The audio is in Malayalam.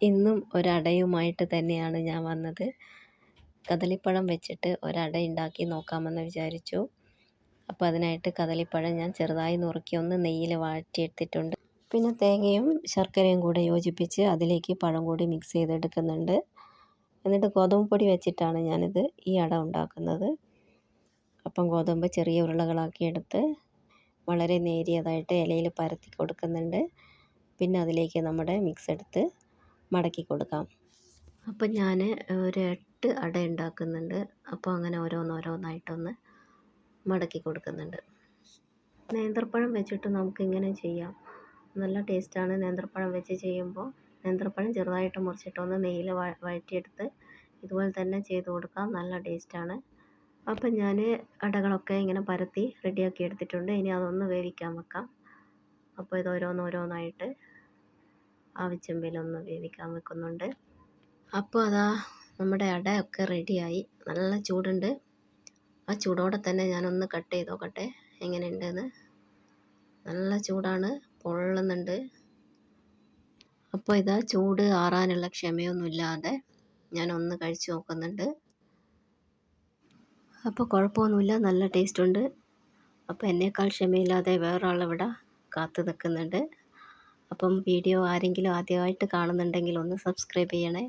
ഇന്നും ഒരടയുമായിട്ട് തന്നെയാണ് ഞാൻ വന്നത്. കദളിപ്പഴം വെച്ചിട്ട് ഒരട ഉണ്ടാക്കി നോക്കാമെന്ന് വിചാരിച്ചു. അപ്പോൾ അതിനായിട്ട് കദളിപ്പഴം ഞാൻ ചെറുതായി നുറുക്കി ഒന്ന് നെയ്യിൽ വാട്ടിയെടുത്തിട്ടുണ്ട്. പിന്നെ തേങ്ങയും ശർക്കരയും കൂടെ യോജിപ്പിച്ച് അതിലേക്ക് പഴം കൂടി മിക്സ് ചെയ്തെടുക്കുന്നുണ്ട്. എന്നിട്ട് ഗോതമ്പ് പൊടി വെച്ചിട്ടാണ് ഞാനിത് ഈ അട ഉണ്ടാക്കുന്നത്. അപ്പം ഗോതമ്പ് ചെറിയ ഉരുളകളാക്കി എടുത്ത് വളരെ നേരിയതായിട്ട് ഇലയിൽ പരത്തി കൊടുക്കുന്നുണ്ട്. പിന്നെ അതിലേക്ക് നമ്മുടെ മിക്സ് എടുത്ത് മടക്കി കൊടുക്കാം. അപ്പം ഞാൻ ഒരു 8 അട ഉണ്ടാക്കുന്നുണ്ട്. അപ്പോൾ അങ്ങനെ ഓരോന്നോരോന്നായിട്ടൊന്ന് മടക്കി കൊടുക്കുന്നുണ്ട്. നേന്ത്രപ്പഴം വെച്ചിട്ട് നമുക്കിങ്ങനെ ചെയ്യാം. നല്ല ടേസ്റ്റാണ് നേന്ത്രപ്പഴം വെച്ച് ചെയ്യുമ്പോൾ. നേന്ത്രപ്പഴം ചെറുതായിട്ട് മുറിച്ചിട്ടൊന്ന് നെയ്യിൽ വഴറ്റിയെടുത്ത് ഇതുപോലെ തന്നെ ചെയ്ത് കൊടുക്കാം. നല്ല ടേസ്റ്റാണ്. അപ്പം ഞാൻ അടകളൊക്കെ ഇങ്ങനെ പരത്തി റെഡിയാക്കി എടുത്തിട്ടുണ്ട്. ഇനി അതൊന്ന് വേവിക്കാൻ വെക്കാം. അപ്പോൾ ഇത് ഓരോന്നോരോന്നായിട്ട് ആവിച്ചെമ്പിലൊന്ന് വേവിക്കാൻ വെക്കുന്നുണ്ട്. അപ്പോൾ അതാ നമ്മുടെ അടയൊക്കെ റെഡിയായി. നല്ല ചൂടുണ്ട്. ആ ചൂടോടെ തന്നെ ഞാനൊന്ന് കട്ട് ചെയ്ത് നോക്കട്ടെ എങ്ങനെയുണ്ടെന്ന്. നല്ല ചൂടാണ്, പൊള്ളുന്നുണ്ട്. അപ്പോൾ ഇതാ ചൂട് ആറാനുള്ള ക്ഷമയൊന്നുമില്ലാതെ ഞാനൊന്ന് കഴിച്ച് നോക്കുന്നുണ്ട്. അപ്പോൾ കുഴപ്പമൊന്നുമില്ല, നല്ല ടേസ്റ്റ് ഉണ്ട്. അപ്പോൾ എന്നേക്കാൾ ക്ഷമയില്ലാതെ വേറൊരാളിവിടെ കാത്തു നിൽക്കുന്നുണ്ട്. അപ്പം വീഡിയോ ആരെങ്കിലും ആദ്യമായിട്ട് കാണുന്നുണ്ടെങ്കിൽ ഒന്ന് സബ്സ്ക്രൈബ് ചെയ്യണേ.